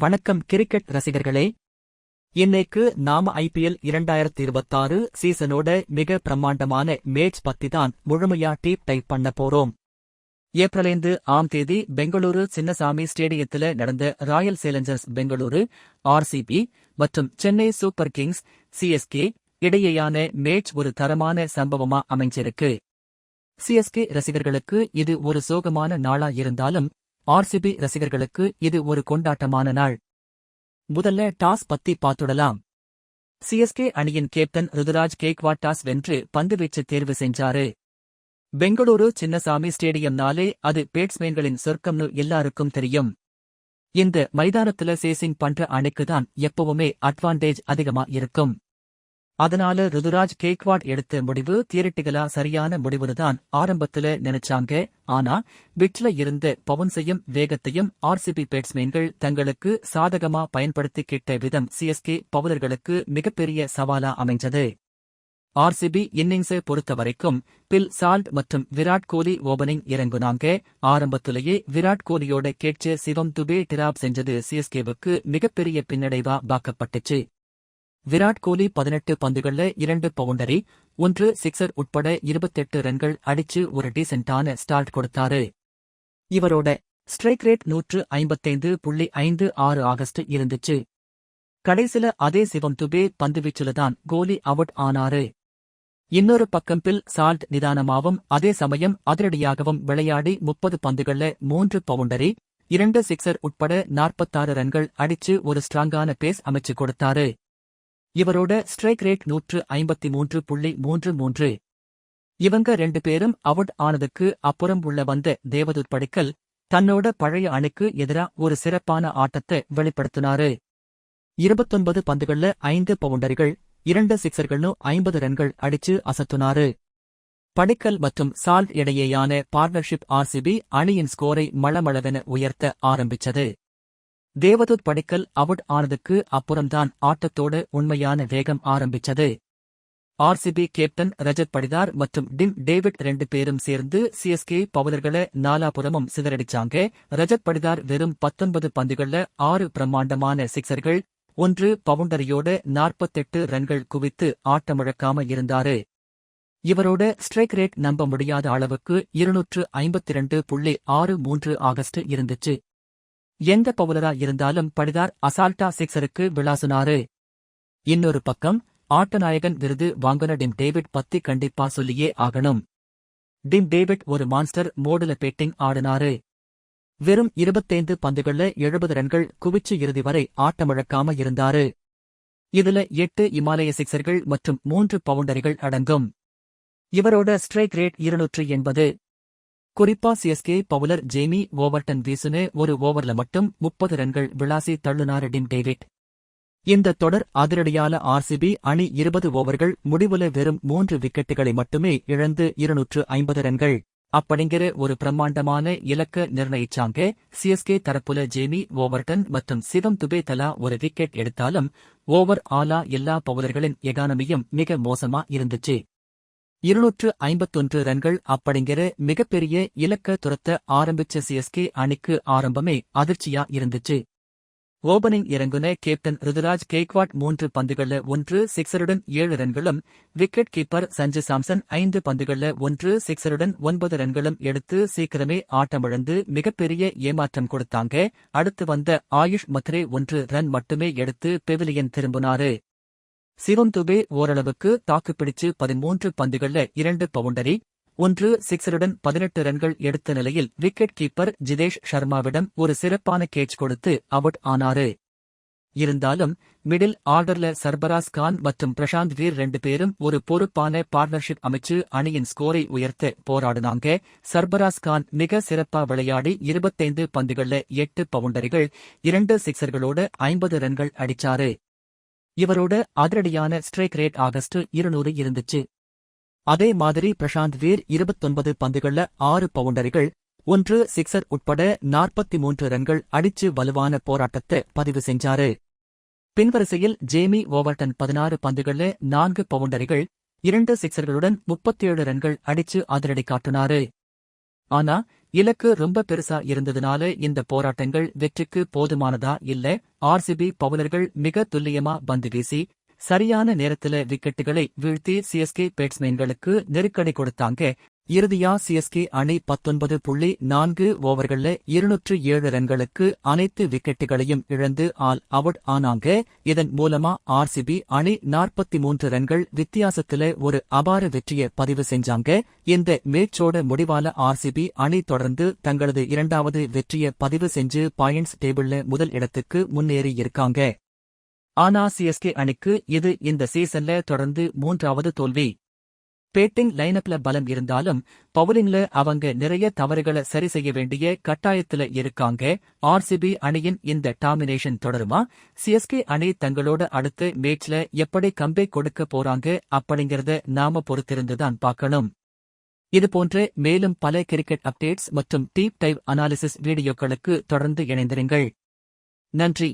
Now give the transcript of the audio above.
வணக்கம் கிரிக்கெட் ரசிகர்களே. இன்னைக்கு நாம IPL 2026 சீசனோட மிக பிரம்மாண்டமான மேட்ச் பத்தி தான் முழுமையா டீப் டைப் பண்ண போறோம். ஏப்ரல் 5ஆம் தேதி பெங்களூரு சின்னசாமி ஸ்டேடியத்துல நடந்த ராயல் சேலஞ்சர்ஸ் பெங்களூரு RCB மற்றும் சென்னை சூப்பர் கிங்ஸ் CSK இடையேயான மேட்ச் ஒரு தரமான சம்பவமா அமைஞ்சிருக்கு. CSK ரசிகர்களுக்கு இது ஒரு சோகமான நாளா இருந்தாலும் RCB ரசிகர்களுக்கு இது ஒரு கொண்டாட்டமான நாள். முதல்ல டாஸ் பத்தி பார்த்துடலாம். CSK அணியின் கேப்டன் ருதுராஜ் கெய்க்வாட் டாஸ் வென்று பந்துவீச்சு தேர்வு செஞ்சாரு. பெங்களூரு சின்னசாமி ஸ்டேடியம்னாலே அது பேட்ஸ்மேன்களின் சொர்க்கம்னு எல்லாருக்கும் தெரியும். இந்த மைதானத்துல சேசிங் பண்ற அணிக்குதான் எப்பவுமே அட்வான்டேஜ் அதிகமா இருக்கும். அதனால ருதுராஜ் கெய்க்வாட் எடுத்த முடிவு தியரிட்டிகலா சரியான முடிவுதான் ஆரம்பத்துல நினைச்சாங்க. ஆனா பிட்ச்ல இருந்த பவுன்ஸையும் வேகத்தையும் RCB பேட்ஸ்மேன்கள் தங்களுக்கு சாதகமா பயன்படுத்திக்கிட்ட விதம் CSK பவுலர்களுக்கு மிகப்பெரிய சவாலா அமைஞ்சது. RCB இன்னிங்ஸை பொறுத்தவரைக்கும் பில் சால்ட் மற்றும் விராட் கோலி ஓபனிங் இறங்குனாங்க. ஆரம்பத்திலேயே விராட் கோலியோட கேட்ச சிவம் துபே டிராப் செஞ்சது CSKவுக்கு மிகப்பெரிய பின்னடைவா பார்க்கப்பட்டுச்சு. விராட் கோலி 18 பந்துகள்ல 2 பவுண்டரி 1 சிக்ஸர் உட்பட 28 ரன்கள் அடிச்சு ஒரு டீசென்டான ஸ்டார்ட் கொடுத்தாரு. இவரோட ஸ்ட்ரைக் ரேட் 155.56 ஆகஸ்ட் இருந்துச்சு. கடைசில அதே சிவம் துபே பந்துவீச்சுலதான் கோலி அவுட் ஆனாரு. இன்னொரு பக்கம் பில் சால்ட் நிதானமாவும் அதே சமயம் அதிரடியாகவும் விளையாடி 30 பந்துகள்ல 3 பவுண்டரி 2 சிக்ஸர் உட்பட 46 ரன்கள் அடிச்சு ஒரு ஸ்ட்ராங்கான பேஸ் அமைச்சு கொடுத்தாரு. இவரோட ஸ்ட்ரைக் ரேட் 153.33. இவங்க 2 பேரும் அவுட் ஆனதுக்கு அப்புறம் உள்ள வந்த தேவதூத் படிக்கல் தன்னோட பழைய அணிக்கு எதிரா ஒரு சிறப்பான ஆட்டத்தை வெளிப்படுத்தினாரு. 29 பந்துகள்ல 5 பவுண்டரிகள் 2 சிக்ஸர்கள்னு 50 ரன்கள் அடிச்சு அசத்துனாரு. படிக்கல் மற்றும் சால்ட் இடையேயான பார்ட்னர்ஷிப் RCB அணியின் ஸ்கோரை மளமளவென உயர்த்த ஆரம்பிச்சது. தேவதூத் படிக்கல் அவுட் ஆனதுக்கு அப்புறம்தான் ஆட்டத்தோட உண்மையான வேகம் ஆரம்பிச்சது. RCB கேப்டன் ரஜத் படிதார் மற்றும் டிம் டேவிட் 2 பேரும் சேர்ந்து CSK பவுலர்களை நாலாபுறமும் சிதறடிச்சாங்க. ரஜத் படிதார் வெறும் 19 பந்துகள்ல 6 பிரம்மாண்டமான சிக்ஸர்கள் 1 பவுண்டரியோட 48 ரன்கள் குவித்து ஆட்டமிழக்காம இருந்தாரு. இவரோட ஸ்ட்ரைக் ரேட் நம்ப முடியாத அளவுக்கு 252.63 ஆகஸ்ட் இருந்துச்சு. எந்த பவுலரா இருந்தாலும் படிதார் அசால்ட்டா சிக்ஸருக்கு விளாசுனாரு. இன்னொரு பக்கம் ஆட்டநாயகன் விருது வாங்குன டிம் டேவிட் பத்தி கண்டிப்பா சொல்லியே ஆகணும். டிம் டேவிட் ஒரு மான்ஸ்டர் மோடுல பேட்டிங் ஆடினாரு. வெறும் 25 பந்துகள்ல 70 ரன்கள் குவிச்சு இறுதி வரை ஆட்டமிழக்காம இருந்தாரு. இதுல 8 இமாலய சிக்ஸர்கள் மற்றும் 3 பவுண்டரிகள் அடங்கும். இவரோட ஸ்ட்ரைக் ரேட் 280. குறிப்பா CSK பவுலர் ஜேமி ஓவர்டன் வீசுன ஒரு ஓவர்ல மட்டும் 30 ரன்கள் விளாசி தள்ளுனாரு டிம் டேவிட். இந்த தொடர் அதிரடியால RCB அணி 20 ஓவர்கள் முடிவுல வெறும் 3 விக்கெட்டுகளை மட்டுமே இழந்து 250 ரன்கள் அப்படிங்கிற ஒரு பிரம்மாண்டமான இலக்க நிர்ணயிச்சாங்க. CSK தரப்புல ஜேமி ஓவர்டன் மற்றும் சிவம் துபே தலா ஒரு விக்கெட் எடுத்தாலும் ஓவர் ஆலா எல்லா பவுலர்களின் எகானமியும் மிக மோசமா இருந்துச்சு. 251 ரன்கள் அப்படிங்கிற மிகப்பெரிய இலக்க துரத்த ஆரம்பிச்ச CSK அணிக்கு ஆரம்பமே அதிர்ச்சியா இருந்துச்சு. ஓபனிங் இறங்குன கேப்டன் ருதுராஜ் கெய்க்வாட் 3 பந்துகள்ல 1 சிக்ஸருடன் 7 ரன்களும் விக்கெட் கீப்பர் சஞ்சு சாம்சன் 5 பந்துகள்ல 1 சிக்ஸருடன் 9 ரன்களும் எடுத்து சீக்கிரமே ஆட்டமிழந்து மிகப்பெரிய ஏமாற்றம் கொடுத்தாங்க. அடுத்து வந்த ஆயுஷ் மத்ரே 1 ரன் மட்டுமே எடுத்து பெவிலியன் திரும்பினாரு. சிவம் துபே ஓரளவுக்கு தாக்குப்பிடிச்சு 13 பந்துகள்ல 2 பவுண்டரி 1 சிக்ஸருடன் 18 ரன்கள் எடுத்த நிலையில் விக்கெட் கீப்பர் ஜிதேஷ் சர்மாவிடம் ஒரு சிறப்பான கேட்ச் கொடுத்து அவுட் ஆனாரு. இருந்தாலும் மிடில் ஆர்டர்ல சர்பராஸ் கான் மற்றும் பிரசாந்த் வீர் 2 பேரும் ஒரு பொறுப்பான பார்ட்னர்ஷிப் அமைச்சு அணியின் ஸ்கோரை உயர்த்த போராடினாங்க. சர்பராஸ் கான் மிக சிறப்பா விளையாடி 25 பந்துகள்ல 8 பவுண்டரிகள் 2 சிக்ஸர்களோட 50 ரன்கள் அடிச்சாரு. இவரோட அதிரடியான ஸ்ட்ரைக் ரேட் ஆகஸ்ட் 200 இருந்துச்சு. அதே மாதிரி பிரசாந்த் வீர் 29 பந்துகள்ல 6 பவுண்டரிகள் 1 சிக்ஸர் உட்பட 43 ரன்கள் அடிச்சு வலுவான போராட்டத்தை பதிவு செஞ்சாரு. பின்வரிசையில் ஜேமி ஓவர்டன் 16 பந்துகள்ல 4 பவுண்டரிகள் 2 சிக்ஸர்களுடன் 37 ரன்கள் அடிச்சு அதிரடி காட்டினாரு. ஆனா இலக்கு ரொம்ப பெருசா இருந்ததுனால இந்த போராட்டங்கள் வெற்றிக்கு போதுமானதா இல்ல. ஆர்சிபி பவுலர்கள் மிக துல்லியமா பந்து வீசி சரியான நேரத்துல விக்கெட்டுகளை வீழ்த்தி சிஎஸ்கே பேட்ஸ்மேன்களுக்கு நெருக்கடி கொடுத்தாங்க. இறுதியா சிஎஸ்கே அணி 19.4 ஓவர்கள்ல 207 ரன்களுக்கு அனைத்து விக்கெட்டுகளையும் இழந்து ஆல் அவுட் ஆனாங்க. இதன் மூலமா ஆர்சிபி அணி 43 ரன்கள் வித்தியாசத்துல ஒரு அபார வெற்றியை பதிவு செஞ்சாங்க. இந்த மேட்சோட முடிவால ஆர்சிபி அணி தொடர்ந்து தங்களது இரண்டாவது வெற்றியை பதிவு செஞ்சு பாயிண்ட்ஸ் டேபிள்ல முதல் இடத்துக்கு முன்னேறி இருக்காங்க. ஆனா சிஎஸ்கே அணிக்கு இது இந்த சீசன்ல தொடர்ந்து 3வது தோல்வி. பேட்டிங் லைனப்ல பலம் இருந்தாலும் பவுலிங்ல அவங்க நிறைய தவறுகளை சரி செய்ய வேண்டிய கட்டாயத்துல இருக்காங்க. ஆர்சிபி அணியின் இந்த டாமினேஷன் தொடருமா? சிஎஸ்கே அணி தங்களோட அடுத்த மேட்ச்ல எப்படி கம்பேக் கொடுக்க போறாங்க அப்படிங்கறத நாம பொறுத்திருந்துதான் பார்க்கணும். இதுபோன்ற மேலும் பல கிரிக்கெட் அப்டேட்ஸ் மற்றும் டீப் டைவ் அனாலிசிஸ் வீடியோக்களுக்கு தொடர்ந்து இணைந்திருங்கள். நன்றி.